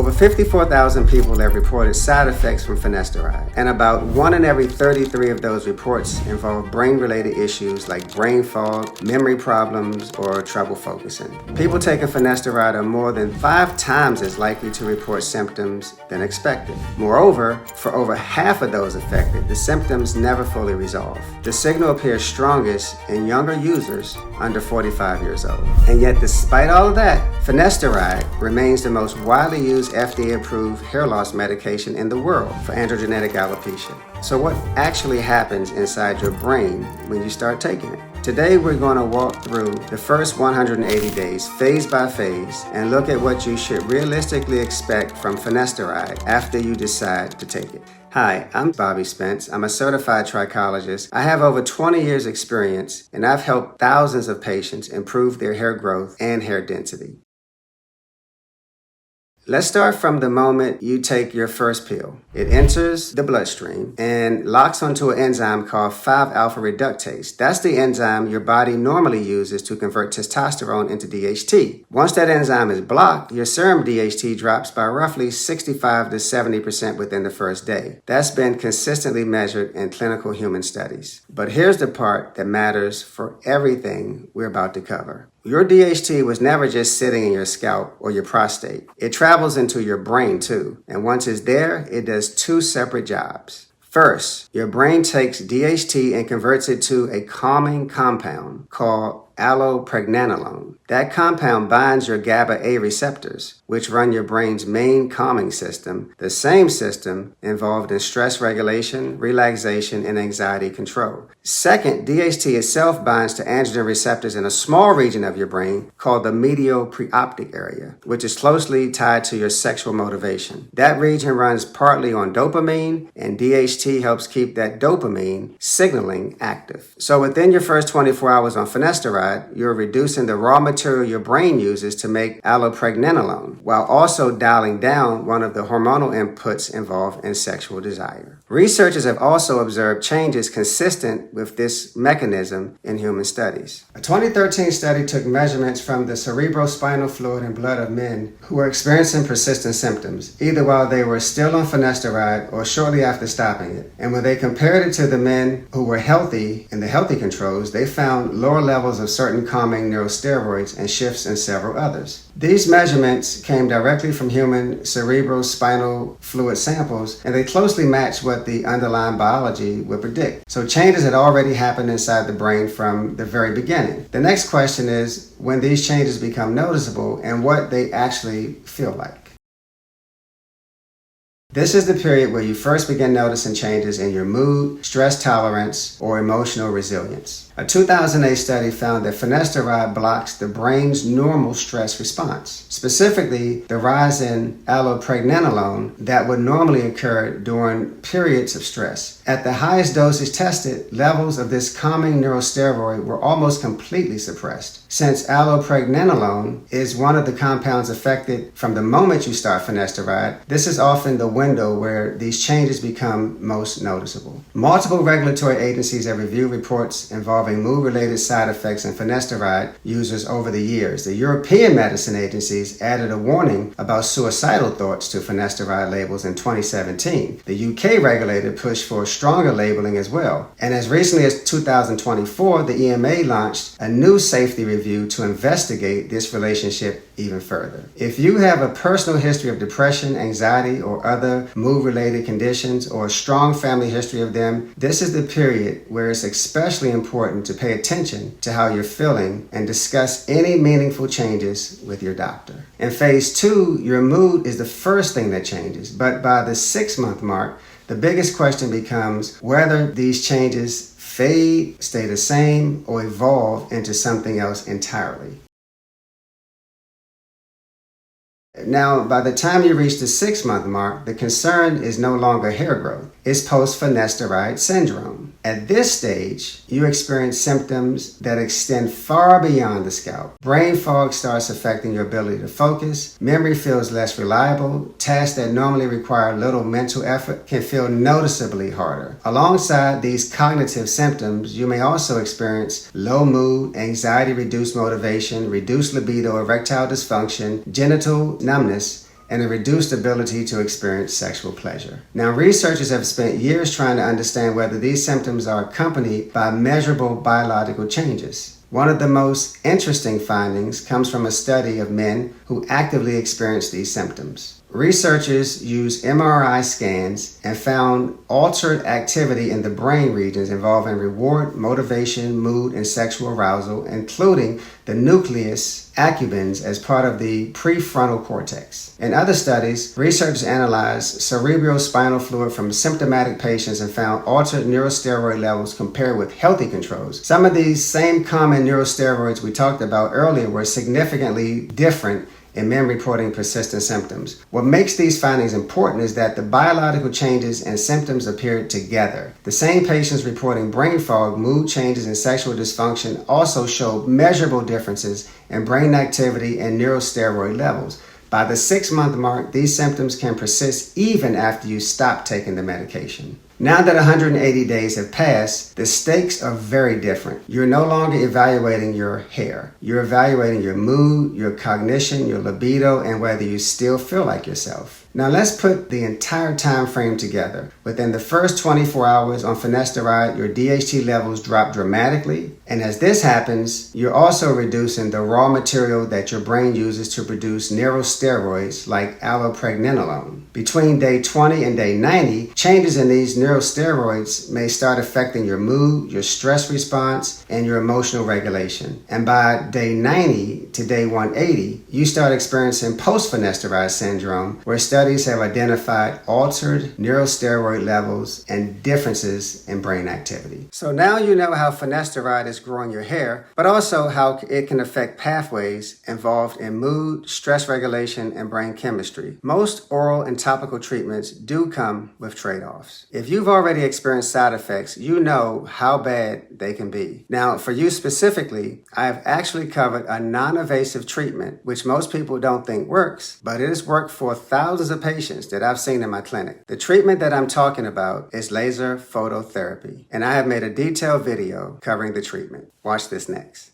Over 54,000 people have reported side effects from finasteride, and about 1 in every 33 of those reports involve brain-related issues like brain fog, memory problems, or trouble focusing. People taking finasteride are more than 5 times as likely to report symptoms than expected. Moreover, for over half of those affected, the symptoms never fully resolve. The signal appears strongest in younger users under 45 years old. And yet, despite all of that, finasteride remains the most widely used FDA-approved hair loss medication in the world for androgenetic alopecia. So what actually happens inside your brain when you start taking it? Today we're going to walk through the first 180 days, phase by phase, and look at what you should realistically expect from finasteride after you decide to take it. Hi, I'm Bobby Spence. I'm a certified trichologist. I have over 20 years experience, and I've helped thousands of patients improve their hair growth and hair density. Let's start from the moment you take your first pill. It enters the bloodstream and locks onto an enzyme called 5-alpha reductase. That's the enzyme your body normally uses to convert testosterone into DHT. Once that enzyme is blocked, your serum DHT drops by roughly 65 to 70% within the first day. That's been consistently measured in clinical human studies. But here's the part that matters for everything we're about to cover. Your DHT was never just sitting in your scalp or your prostate. It travels into your brain too. And once it's there, it does 2 separate jobs. First, your brain takes DHT and converts it to a calming compound called allopregnanolone. That compound binds your GABA A receptors, which run your brain's main calming system, the same system involved in stress regulation, relaxation, and anxiety control. Second, DHT itself binds to androgen receptors in a small region of your brain called the medial preoptic area, which is closely tied to your sexual motivation. That region runs partly on dopamine, and DHT helps keep that dopamine signaling active. So within your first 24 hours on finasteride, you're reducing the raw material your brain uses to make allopregnanolone, while also dialing down one of the hormonal inputs involved in sexual desire. Researchers have also observed changes consistent with this mechanism in human studies. A 2013 study took measurements from the cerebrospinal fluid and blood of men who were experiencing persistent symptoms, either while they were still on finasteride or shortly after stopping it. And when they compared it to the men who were healthy and the healthy controls, they found lower levels of certain calming neurosteroids and shifts in several others. These measurements came directly from human cerebrospinal fluid samples, and they closely matched what the underlying biology would predict. So changes had already happened inside the brain from the very beginning. The next question is when these changes become noticeable and what they actually feel like. This is the period where you first begin noticing changes in your mood, stress tolerance, or emotional resilience. A 2008 study found that finasteride blocks the brain's normal stress response, specifically the rise in allopregnanolone that would normally occur during periods of stress. At the highest doses tested, levels of this calming neurosteroid were almost completely suppressed. Since allopregnanolone is one of the compounds affected from the moment you start finasteride, this is often the window where these changes become most noticeable. Multiple regulatory agencies have reviewed reports involving mood-related side effects in finasteride users over the years. The European medicine agencies added a warning about suicidal thoughts to finasteride labels in 2017. The UK regulator pushed for stronger labeling as well. And as recently as 2024, the EMA launched a new safety review to investigate this relationship even further. If you have a personal history of depression, anxiety, or other mood-related conditions, or a strong family history of them, this is the period where it's especially important to pay attention to how you're feeling and discuss any meaningful changes with your doctor. In phase 2, your mood is the first thing that changes, but by the 6-month mark, the biggest question becomes whether these changes fade, stay the same, or evolve into something else entirely. Now, by the time you reach the 6-month mark, the concern is no longer hair growth. It's post-finasteride syndrome. At this stage, you experience symptoms that extend far beyond the scalp. Brain fog starts affecting your ability to focus. Memory feels less reliable. Tasks that normally require little mental effort can feel noticeably harder. Alongside these cognitive symptoms, you may also experience low mood, anxiety-reduced motivation, reduced libido, erectile dysfunction, genital numbness, and a reduced ability to experience sexual pleasure. Now, researchers have spent years trying to understand whether these symptoms are accompanied by measurable biological changes. One of the most interesting findings comes from a study of men who actively experience these symptoms. Researchers used MRI scans and found altered activity in the brain regions involving reward, motivation, mood, and sexual arousal, including the nucleus accumbens as part of the prefrontal cortex. In other studies, researchers analyzed cerebral spinal fluid from symptomatic patients and found altered neurosteroid levels compared with healthy controls. Some of these same common neurosteroids we talked about earlier were significantly different in men reporting persistent symptoms. What makes these findings important is that the biological changes and symptoms appeared together. The same patients reporting brain fog, mood changes, and sexual dysfunction also showed measurable differences in brain activity and neurosteroid levels. By the 6-month mark, these symptoms can persist even after you stop taking the medication. Now that 180 days have passed, the stakes are very different. You're no longer evaluating your hair. You're evaluating your mood, your cognition, your libido, and whether you still feel like yourself. Now let's put the entire time frame together. Within the first 24 hours on Finasteride, your DHT levels drop dramatically. And as this happens, you're also reducing the raw material that your brain uses to produce neurosteroids like allopregnanolone. Between day 20 and day 90, changes in these neurosteroids may start affecting your mood, your stress response, and your emotional regulation. And by day 90 to day 180, you start experiencing post-Finasteride syndrome, where studies have identified altered neurosteroid levels and differences in brain activity. So now you know how Finasteride is growing your hair, but also how it can affect pathways involved in mood, stress regulation, and brain chemistry. Most oral and topical treatments do come with trade-offs. If you've already experienced side effects, you know how bad they can be. Now, for you specifically, I have actually covered a non-invasive treatment, which most people don't think works, but it has worked for thousands of patients that I've seen in my clinic. The treatment that I'm talking about is laser phototherapy, and I have made a detailed video covering the treatment. Watch this next.